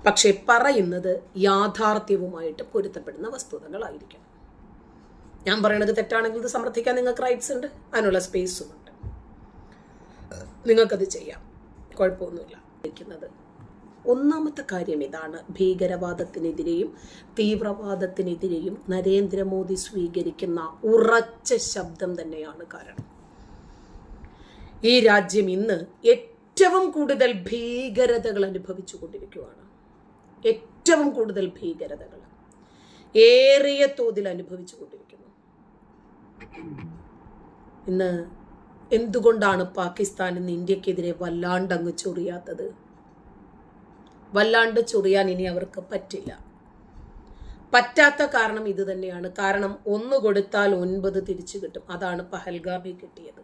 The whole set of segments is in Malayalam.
പക്ഷെ പറയുന്നത് യാഥാർത്ഥ്യവുമായിട്ട് പൊരുത്തപ്പെടുന്ന വസ്തുതകളായിരിക്കണം. ഞാൻ പറയണത് തെറ്റാണെങ്കിൽ ഇത് സമർത്ഥിക്കാൻ നിങ്ങൾക്ക് റൈറ്റ്സ് ഉണ്ട്, അതിനുള്ള സ്പേസും ഉണ്ട്, നിങ്ങൾക്കത് ചെയ്യാം, കുഴപ്പമൊന്നുമില്ല. ഒന്നാമത്തെ കാര്യം ഇതാണ്, ഭീകരവാദത്തിനെതിരെയും തീവ്രവാദത്തിനെതിരെയും നരേന്ദ്രമോദി സ്വീകരിക്കുന്ന ഉറച്ച ശബ്ദം തന്നെയാണ് കാരണം. ഈ രാജ്യം ഇന്ന് ഏറ്റവും കൂടുതൽ ഭീകരതകൾ അനുഭവിച്ചു കൊണ്ടിരിക്കുകയാണ്. ഏറ്റവും കൂടുതൽ ഭീകരതകൾ ഏറിയ തോതിൽ അനുഭവിച്ചു കൊണ്ടിരിക്കുന്നു. ഇന്ന് എന്തുകൊണ്ടാണ് പാകിസ്ഥാൻ ഇന്ന് ഇന്ത്യക്കെതിരെ വല്ലാണ്ട് അങ്ങ് ചൊറിയാത്തത്? വല്ലാണ്ട് ചൊറിയാൻ ഇനി അവർക്ക് പറ്റില്ല. പറ്റാത്ത കാരണം ഇത് തന്നെയാണ്. കാരണം 1 കൊടുത്താൽ 9 തിരിച്ചു കിട്ടും. അതാണ് പഹൽഗാമിൽ കിട്ടിയത്.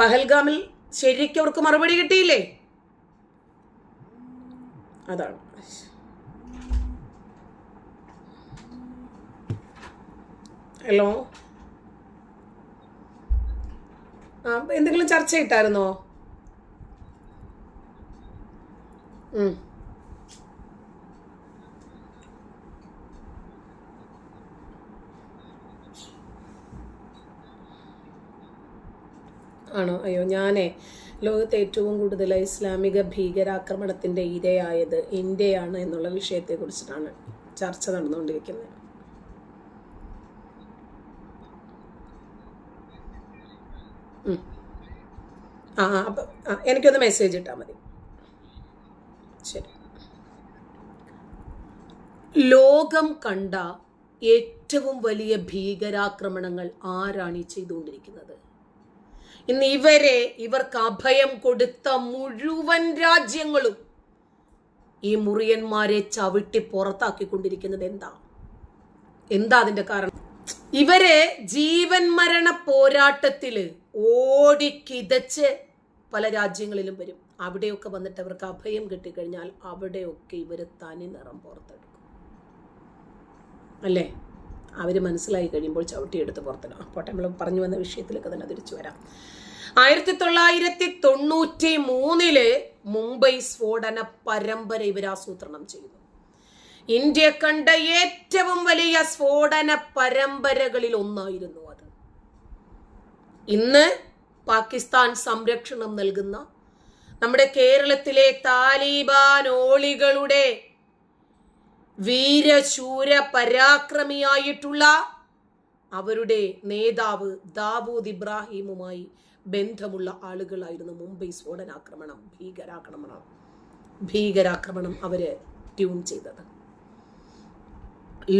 പഹൽഗാമിൽ ശരിക്കും അവർക്ക് മറുപടി കിട്ടിയില്ലേ? അതാണ്. ഹലോ, എന്തെങ്കിലും ചർച്ച ഇട്ടായിരുന്നോ? ആണോ? അയ്യോ, ഞാനേ ലോകത്തെ ഏറ്റവും കൂടുതൽ ഇസ്ലാമിക ഭീകരാക്രമണത്തിന്റെ ഇരയായത് ഇന്ത്യയാണ് എന്നുള്ള വിഷയത്തെ കുറിച്ചിട്ടാണ് ചർച്ച നടന്നുകൊണ്ടിരിക്കുന്നത്. അപ്പൊ എനിക്കൊന്ന് മെസ്സേജ് ഇട്ടാൽ മതി. ശരി. ലോകം കണ്ട ഏറ്റവും വലിയ ഭീകരാക്രമണങ്ങൾ ആരാണ് ഈ ചെയ്തുകൊണ്ടിരിക്കുന്നത്? ഇന്ന് ഇവർക്ക് അഭയം കൊടുത്ത മുഴുവൻ രാജ്യങ്ങളും ഈ മുറിയന്മാരെ ചവിട്ടി പുറത്താക്കിക്കൊണ്ടിരിക്കുന്നത് എന്താ അതിന്റെ കാരണം? ഇവരെ ജീവൻ മരണ പോരാട്ടത്തില് ഓടിക്കിതച്ച് പല രാജ്യങ്ങളിലും വരും. അവിടെയൊക്കെ വന്നിട്ട് അവർക്ക് അഭയം കിട്ടിക്കഴിഞ്ഞാൽ അവിടെയൊക്കെ ഇവര് തനി നിറം പുറത്തെടുക്കും, അല്ലേ? അവര് മനസ്സിലായി കഴിയുമ്പോൾ ചവിട്ടിയെടുത്ത് പുറത്തിടാം. പോട്ടെ, നമ്മൾ പറഞ്ഞു വന്ന വിഷയത്തിലേക്ക് തന്നെ തിരിച്ചു വരാം. 1993 മുംബൈ സ്ഫോടന പരമ്പര ഇവർ ആസൂത്രണം ചെയ്തു. ഇന്ത്യ കണ്ട ഏറ്റവും വലിയ സ്ഫോടന പരമ്പരകളിൽ ഒന്നായിരുന്നു അത്. ഇന്ന് പാകിസ്ഥാൻ സംരക്ഷണം നൽകുന്ന നമ്മുടെ കേരളത്തിലെ താലിബാനോളികളുടെ വീരശൂര പരാക്രമിയായിട്ടുള്ള അവരുടെ നേതാവ് ദാവൂദ് ഇബ്രാഹിമുമായി ബന്ധമുള്ള ആളുകളായിരുന്നു മുംബൈ സ്ഫോടനാക്രമണം, ഭീകരാക്രമണം അവര് ട്യൂൺ ചെയ്തത്.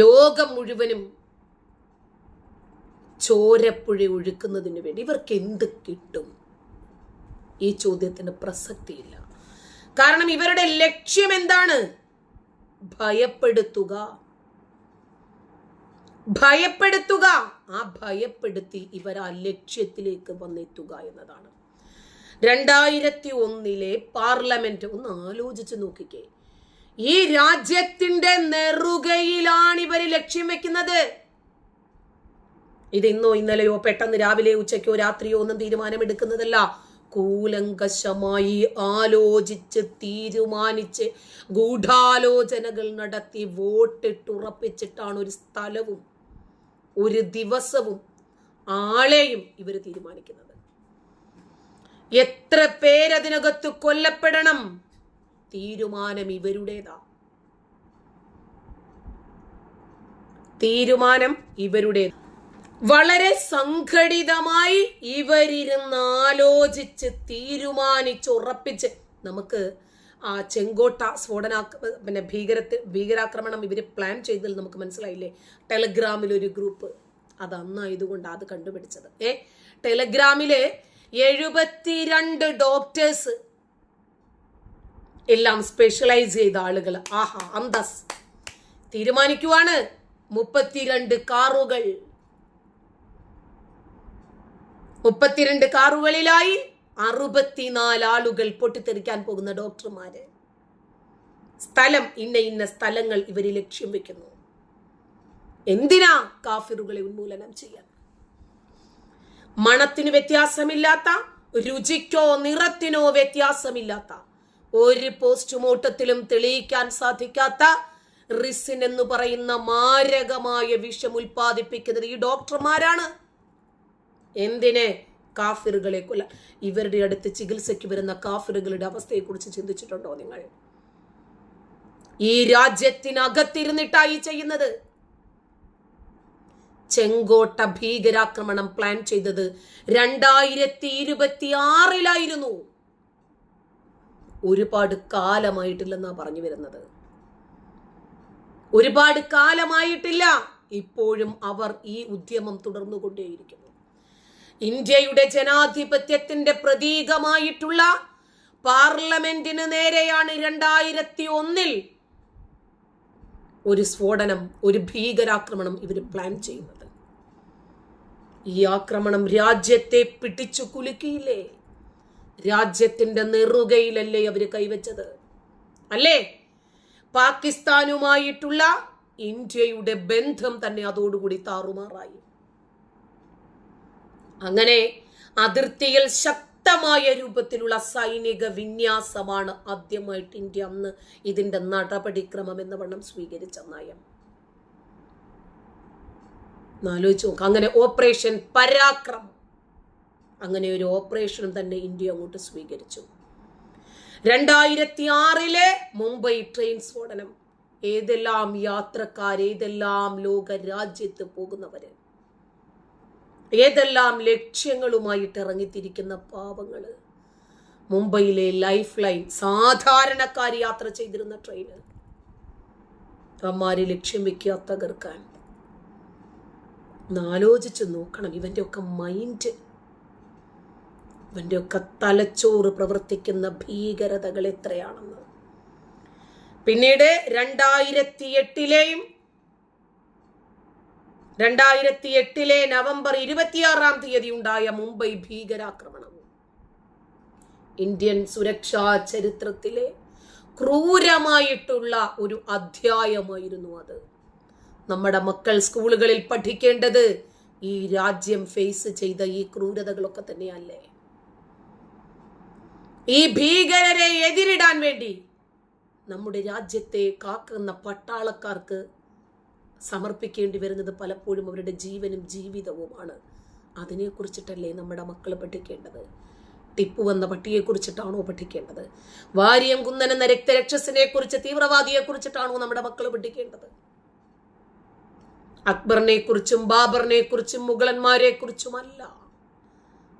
ലോകം മുഴുവനും ചോരപ്പുഴ ഒഴുക്കുന്നതിന് വേണ്ടി ഇവർക്ക് എന്ത് കിട്ടും? ഈ ചോദ്യത്തിന് പ്രസക്തിയില്ല. കാരണം ഇവരുടെ ലക്ഷ്യം എന്താണ്? ഭയപ്പെടുത്തുക. ആ ഭയപ്പെടുത്തി ഇവർ ആ ലക്ഷ്യത്തിലേക്ക് വന്നെത്തുക എന്നതാണ്. 2001 പാർലമെന്റ് ഒന്ന് ആലോചിച്ച് നോക്കിക്കേ. ഈ രാജ്യത്തിന്റെ നെറുകയിലാണ് ഇവര് ലക്ഷ്യം വെക്കുന്നത്. ഇത് ഇന്നോ ഇന്നലെയോ പെട്ടെന്ന് രാവിലെയോ ഉച്ചയ്ക്കോ രാത്രിയോ ഒന്നും തീരുമാനമെടുക്കുന്നതല്ല. കൂലങ്കഷമായി ആലോചിച്ച് തീരുമാനിച്ച് ഗൂഢാലോചനകൾ നടത്തി വോട്ടിട്ടുറപ്പിച്ചിട്ടാണ് ഒരു സ്ഥലവും ഒരു ദിവസവും ആളെയും ഇവർ തീരുമാനിക്കുന്നത്. എത്ര പേരതിനകത്ത് കൊല്ലപ്പെടണം, തീരുമാനം ഇവരുടേതാ. വളരെ സംഘടിതമായി ഇവരിരുന്ന് ആലോചിച്ച് തീരുമാനിച്ചുറപ്പിച്ച്. നമുക്ക് ആ ചെങ്കോട്ട ഭീകരാക്രമണം ഇവര് പ്ലാൻ ചെയ്തതിൽ നമുക്ക് മനസ്സിലായില്ലേ? ടെലഗ്രാമിൽ ഒരു ഗ്രൂപ്പ്, അത് അന്നായതുകൊണ്ട് അത് കണ്ടുപിടിച്ചത്. ടെലഗ്രാമില് 72 ഡോക്ടേഴ്സ്, എല്ലാം സ്പെഷ്യലൈസ് ചെയ്ത ആളുകൾ. ആഹാ, അന്തസ്. തീരുമാനിക്കുവാണ് 32 കാറുകൾ. 32 കാറുകളിലായി 64 ആളുകൾ, പൊട്ടിത്തെറിക്കാൻ പോകുന്ന ഡോക്ടർമാര്. സ്ഥലം ഇന്ന സ്ഥലങ്ങൾ ഇവര് ലക്ഷ്യം വെക്കുന്നു. എന്തിനാ? കാഫിറുകളെ ഉന്മൂലനം ചെയ്യാൻ. മണത്തിന് വ്യത്യാസമില്ലാത്ത, രുചിക്കോ നിറത്തിനോ വ്യത്യാസമില്ലാത്ത ഒരു പോസ്റ്റ്മോർട്ടത്തിലും തെളിയിക്കാൻ സാധിക്കാത്ത റിസിൻ എന്ന് പറയുന്ന മാരകമായ വിഷം ഉൽപ്പാദിപ്പിക്കുന്നത് ഈ ഡോക്ടർമാരാണ്. എന്തിന്? കാഫിറുകളെ കൊല്ല. ഇവരുടെ അടുത്ത് ചികിത്സയ്ക്ക് വരുന്ന കാഫിറുകളുടെ അവസ്ഥയെക്കുറിച്ച് ചിന്തിച്ചിട്ടുണ്ടോ നിങ്ങൾ? ഈ രാജ്യത്തിനകത്തിരുന്നിട്ടായി ചെയ്യുന്നത്. ചെങ്കോട്ട ഭീകരാക്രമണം പ്ലാൻ ചെയ്തത് 2026 ഒരുപാട് കാലമായിട്ടില്ലെന്നാ പറഞ്ഞു വരുന്നത്. ഒരുപാട് കാലമായിട്ടില്ല. ഇപ്പോഴും അവർ ഈ ഉദ്യമം തുടർന്നുകൊണ്ടേയിരിക്കുന്നു. ഇന്ത്യയുടെ ജനാധിപത്യത്തിന്റെ പ്രതീകമായിട്ടുള്ള പാർലമെന്റിന് നേരെയാണ് 2001 ഒരു സ്ഫോടനം, ഒരു ഭീകരാക്രമണം ഇവർ പ്ലാൻ ചെയ്യുന്നത്. ഈ ആക്രമണം രാജ്യത്തെ പിടിച്ചു കുലുക്കിയില്ലേ? രാജ്യത്തിന്റെ നെറുകയിലല്ലേ അവര് കൈവച്ചത്? അല്ലേ? പാകിസ്ഥാനുമായിട്ടുള്ള ഇന്ത്യയുടെ ബന്ധം തന്നെ അതോടുകൂടി താറുമാറായി. അങ്ങനെ അതിർത്തിയിൽ ശക്തമായ രൂപത്തിലുള്ള സൈനിക വിന്യാസമാണ് ആദ്യമായിട്ട് ഇന്ത്യ അന്ന് ഇതിന്റെ നടപടിക്രമം എന്ന വണ്ണം സ്വീകരിച്ച നയം. ആലോചിച്ച് നോക്കാം. അങ്ങനെ ഓപ്പറേഷൻ പരാക്രം, അങ്ങനെ ഒരു ഓപ്പറേഷനും തന്നെ ഇന്ത്യ അങ്ങോട്ട് സ്വീകരിച്ചു. 2006 മുംബൈ ട്രെയിൻ സ്ഫോടനം. ഏതെല്ലാം യാത്രക്കാർ, ഏതെല്ലാം ലോക രാജ്യത്ത് പോകുന്നവര്, ഏതെല്ലാം ലക്ഷ്യങ്ങളുമായിട്ട് ഇറങ്ങിത്തിരിക്കുന്ന പാവങ്ങള്. മുംബൈയിലെ ലൈഫ് ലൈൻ, സാധാരണക്കാർ യാത്ര ചെയ്തിരുന്ന ട്രെയിന് അമ്മാരെ ലക്ഷ്യം വെക്കുക, തകർക്കാൻ. ആലോചിച്ച് നോക്കണം ഇവന്റെ ഒക്കെ മൈൻഡ്, ഇവന്റെ ഒക്കെ തലച്ചോറ് പ്രവർത്തിക്കുന്ന ഭീകരതകൾ എത്രയാണെന്ന്. പിന്നീട് 2008 നവംബർ 26 ഉണ്ടായ മുംബൈ ഭീകരാക്രമണം ഇന്ത്യൻ സുരക്ഷാ ചരിത്രത്തിലെ ക്രൂരമായിട്ടുള്ള ഒരു അധ്യായമായിരുന്നു അത്. നമ്മുടെ മക്കൾ സ്കൂളുകളിൽ പഠിക്കേണ്ടത് ഈ രാജ്യം ഫേസ് ചെയ്ത ഈ ക്രൂരതകളൊക്കെ തന്നെയല്ലേ? ഈ ഭീകരരെ എതിരിടാൻ വേണ്ടി നമ്മുടെ രാജ്യത്തെ കാക്കുന്ന പട്ടാളക്കാർക്ക് സമർപ്പിക്കേണ്ടി വരുന്നത് പലപ്പോഴും അവരുടെ ജീവനും ജീവിതവുമാണ്. അതിനെക്കുറിച്ചിട്ടല്ലേ നമ്മുടെ മക്കൾ പഠിക്കേണ്ടത്? ടിപ്പു എന്ന പട്ടിയെ കുറിച്ചിട്ടാണോ പഠിക്കേണ്ടത്? വാര്യം കുന്നൻ എന്ന രക്തരക്ഷസിനെ കുറിച്ച്, തീവ്രവാദിയെ കുറിച്ചിട്ടാണോ നമ്മുടെ മക്കൾ പഠിക്കേണ്ടത്? അക്ബറിനെ കുറിച്ചും ബാബറിനെ കുറിച്ചും മുഗളന്മാരെ കുറിച്ചുമല്ല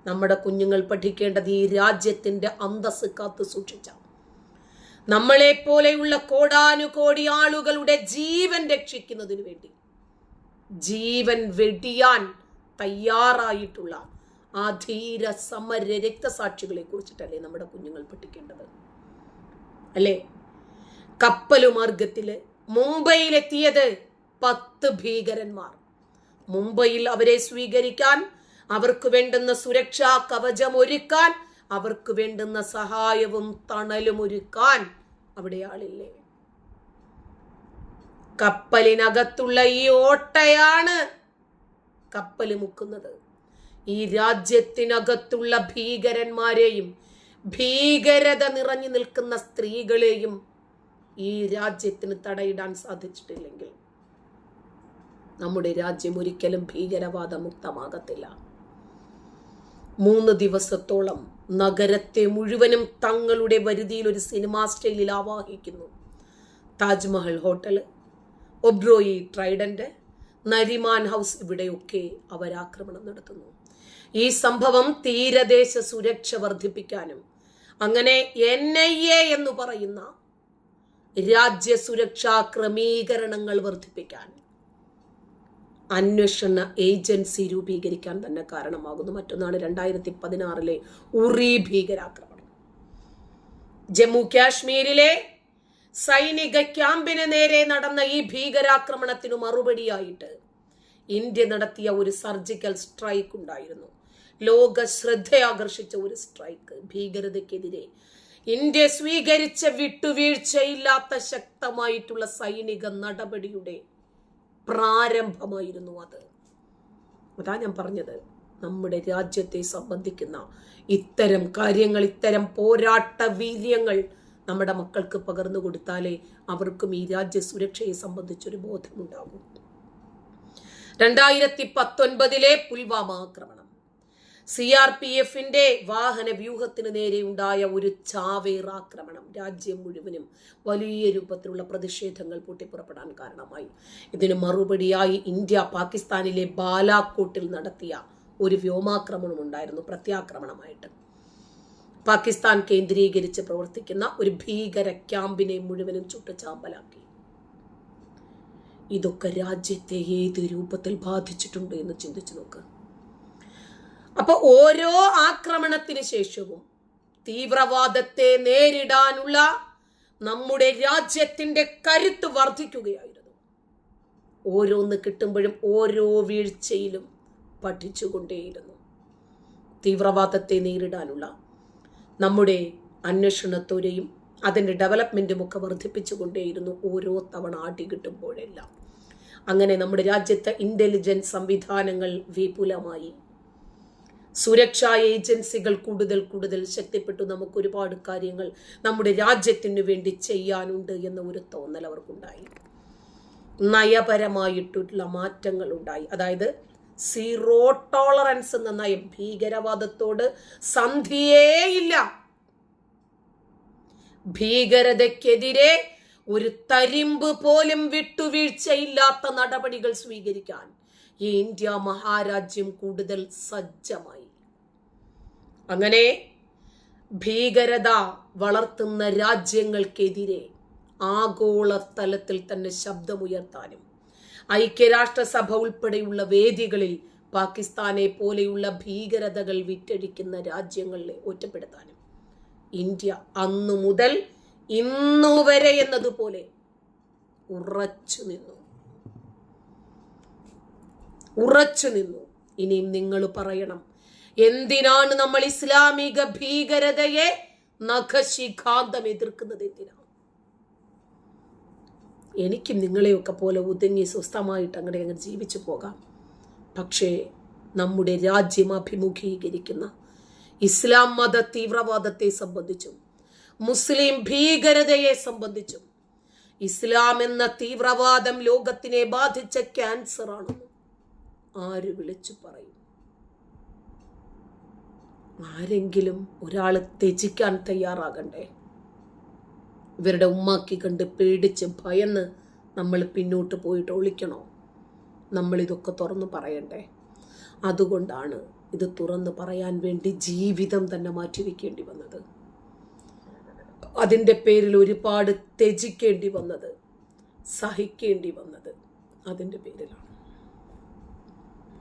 നമ്മുടെ കുഞ്ഞുങ്ങൾ പഠിക്കേണ്ടത് ഈ രാജ്യത്തിന്റെ അന്തസ് കാത്തു സൂക്ഷിച്ച, നമ്മളെ പോലെയുള്ള കോടാനുകോടി ആളുകളുടെ ജീവൻ രക്ഷിക്കുന്നതിന് വേണ്ടി ജീവൻ വെടിയാൻ തയ്യാറായിട്ടുള്ള ആ ധീര സമര രക്തസാക്ഷികളെ കുറിച്ചിട്ടല്ലേ നമ്മുടെ കുഞ്ഞുങ്ങൾ പഠിക്കേണ്ടത്? അല്ലേ? കപ്പലുമാർഗത്തില് മുംബൈയിലെത്തിയത് 10 ഭീകരന്മാർ. മുംബൈയിൽ അവരെ സ്വീകരിക്കാൻ, അവർക്ക് വേണ്ടുന്ന സുരക്ഷാ കവചം ഒരുക്കാൻ, അവർക്ക് വേണ്ടുന്ന സഹായവും തണലും ഒരുക്കാൻ അവിടെ ആളില്ലേ? കപ്പലിനകത്തുള്ള ഈ ഓട്ടയാണ് കപ്പല് മുക്കുന്നത്. ഈ രാജ്യത്തിനകത്തുള്ള ഭീകരന്മാരെയും ഭീകരത നിറഞ്ഞു നിൽക്കുന്ന സ്ത്രീകളെയും ഈ രാജ്യത്തിന് തടയിടാൻ സാധിച്ചിട്ടില്ലെങ്കിൽ നമ്മുടെ രാജ്യം ഒരിക്കലും ഭീകരവാദ മുക്തമാകത്തില്ല. 3 ദിവസത്തോളം നഗരത്തെ മുഴുവനും തങ്ങളുടെ വരുതിയിൽ ഒരു സിനിമാ സ്റ്റൈലിൽ ആവാഹിക്കുന്നു. Taj Mahal hotel, Oberoi Trident, Nariman house, ഇവിടെയൊക്കെ അവരാക്രമണം നടത്തുന്നു. ഈ സംഭവം തീരദേശ സുരക്ഷ വർദ്ധിപ്പിക്കാനും അങ്ങനെ NIA എന്ന് പറയുന്ന രാജ്യ സുരക്ഷാ ക്രമീകരണങ്ങൾ വർദ്ധിപ്പിക്കാൻ, അന്വേഷണ ഏജൻസി രൂപീകരിക്കാൻ തന്നെ കാരണമാകുന്നു. മറ്റൊന്നാണ് 2016 ഉറി ഭീകരാക്രമണം. ജമ്മു കാശ്മീരിലെ സൈനിക ക്യാമ്പിന് നേരെ നടന്ന ഈ ഭീകരാക്രമണത്തിനു മറുപടിയായിട്ട് ഇന്ത്യ നടത്തിയ ഒരു സർജിക്കൽ സ്ട്രൈക്ക് ഉണ്ടായിരുന്നു. ലോക ശ്രദ്ധയാകർഷിച്ച ഒരു സ്ട്രൈക്ക്. ഭീകരതയ്ക്കെതിരെ ഇന്ത്യ സ്വീകരിച്ച വിട്ടുവീഴ്ചയില്ലാത്ത ശക്തമായിട്ടുള്ള സൈനിക നടപടിയുടെ പ്രാരംഭമായിരുന്നു അത്. അതാ ഞാൻ പറഞ്ഞത്, നമ്മുടെ രാജ്യത്തെ സംബന്ധിക്കുന്ന ഇത്തരം കാര്യങ്ങൾ, ഇത്തരം പോരാട്ട വീര്യങ്ങൾ നമ്മുടെ മക്കൾക്ക് പകർന്നു കൊടുത്താലേ അവർക്കും ഈ രാജ്യ സുരക്ഷയെ സംബന്ധിച്ചൊരു ബോധമുണ്ടാകും. 2019 പുൽവാമ ആക്രമണം, CRPFന്റെ വാഹന വ്യൂഹത്തിന് നേരെ ഉണ്ടായ ഒരു ചാവേർ ആക്രമണം രാജ്യം മുഴുവനും വലിയ രൂപത്തിലുള്ള പ്രതിഷേധങ്ങൾ പൊട്ടിപ്പുറപ്പെടാൻ കാരണമായി. ഇതിന് മറുപടിയായി ഇന്ത്യ പാകിസ്ഥാനിലെ ബാലാക്കോട്ടിൽ നടത്തിയ ഒരു വ്യോമാക്രമണം ഉണ്ടായിരുന്നു, പ്രത്യാക്രമണമായിട്ട്. പാകിസ്ഥാൻ കേന്ദ്രീകരിച്ച് പ്രവർത്തിക്കുന്ന ഒരു ഭീകര ക്യാമ്പിനെ മുഴുവനും ചുട്ടുചാമ്പലാക്കി. ഇതൊക്കെ രാജ്യത്തെ ഏത് രൂപത്തിൽ ബാധിച്ചിട്ടുണ്ട് എന്ന് ചിന്തിച്ചു നോക്ക്. അപ്പൊ ഓരോ ആക്രമണത്തിന് ശേഷവും തീവ്രവാദത്തെ നേരിടാനുള്ള നമ്മുടെ രാജ്യത്തിന്റെ കരുത്ത് വർദ്ധിക്കുകയായിരുന്നു. ഓരോന്ന് കിട്ടുമ്പോഴും ഓരോ വീഴ്ചയിലും പഠിച്ചുകൊണ്ടേയിരുന്നു. തീവ്രവാദത്തെ നേരിടാനുള്ള നമ്മുടെ അന്വേഷണത്തോടെയും അതിൻ്റെ ഡെവലപ്മെൻറ്റും ഒക്കെ വർദ്ധിപ്പിച്ചുകൊണ്ടേയിരുന്നു ഓരോ തവണ അടി കിട്ടുമ്പോഴെല്ലാം. അങ്ങനെ നമ്മുടെ രാജ്യത്തെ ഇൻ്റലിജൻസ് സംവിധാനങ്ങൾ വിപുലമായി, സുരക്ഷാ ഏജൻസികൾ കൂടുതൽ ശക്തിപ്പെട്ടു. നമുക്ക് ഒരുപാട് കാര്യങ്ങൾ നമ്മുടെ രാജ്യത്തിനു വേണ്ടി ചെയ്യാനുണ്ട് എന്ന ഒരു തോന്നൽ അവർക്കുണ്ടായി. നയപരമായിട്ടുള്ള മാറ്റങ്ങൾ ഉണ്ടായി. അതായത് സീറോ ടോളറൻസ് എന്ന നയം, ഭീകരവാദത്തോട് സന്ധിയേയില്ല. ഭീകരതയ്ക്കെതിരെ ഒരു തരിമ്പ് പോലും വിട്ടുവീഴ്ചയില്ലാത്ത നടപടികൾ സ്വീകരിക്കാൻ ഈ ഇന്ത്യ മഹാരാജ്യം കൂടുതൽ സജ്ജമായി. അങ്ങനെ ഭീകരത വളർത്തുന്ന രാജ്യങ്ങൾക്കെതിരെ ആഗോളതലത്തിൽ തന്നെ ശബ്ദമുയർത്താനും ഐക്യരാഷ്ട്രസഭ ഉൾപ്പെടെയുള്ള വേദികളിൽ പാകിസ്ഥാനെ പോലെയുള്ള ഭീകരതകൾ വിറ്റഴിക്കുന്ന രാജ്യങ്ങളെ ഒറ്റപ്പെടുത്താനും ഇന്ത്യ അന്നു മുതൽ ഇന്നുവരെ എന്നതുപോലെ ഉറച്ചു നിന്നു. ഇനിയും നിങ്ങൾ പറയണം, എന്തിനാണ് നമ്മൾ ഇസ്ലാമിക ഭീകരതയെ നഖശിഖാന്തം എതിർക്കുന്നത്? എന്തിനാണ്? എനിക്കും നിങ്ങളെയൊക്കെ പോലെ ഒതുങ്ങി സ്വസ്ഥമായിട്ട് അങ്ങ് ജീവിച്ചു പോകാം. പക്ഷേ നമ്മുടെ രാജ്യം അഭിമുഖീകരിക്കുന്ന ഇസ്ലാം മത തീവ്രവാദത്തെ സംബന്ധിച്ചും മുസ്ലിം ഭീകരതയെ സംബന്ധിച്ചും ഇസ്ലാം എന്ന തീവ്രവാദം ലോകത്തിനെ ബാധിച്ച ക്യാൻസർ ആണെന്ന് ആര് വിളിച്ചു പറയും? ആരെങ്കിലും ഒരാൾ ത്യജിക്കാൻ തയ്യാറാകണ്ടേ? ഇവരുടെ ഉമ്മാക്കി കണ്ട് പേടിച്ച് ഭയന്ന് നമ്മൾ പിന്നോട്ട് പോയിട്ട് ഒളിക്കണോ? നമ്മളിതൊക്കെ തുറന്നു പറയണ്ടേ? അതുകൊണ്ടാണ് ഇത് തുറന്നു പറയാൻ വേണ്ടി ജീവിതം തന്നെ മാറ്റിവെക്കേണ്ടി വന്നത്. അതിൻ്റെ പേരിൽ ഒരുപാട് ത്യജിക്കേണ്ടി വന്നത്, സഹിക്കേണ്ടി വന്നത് അതിൻ്റെ പേരിലാണ്.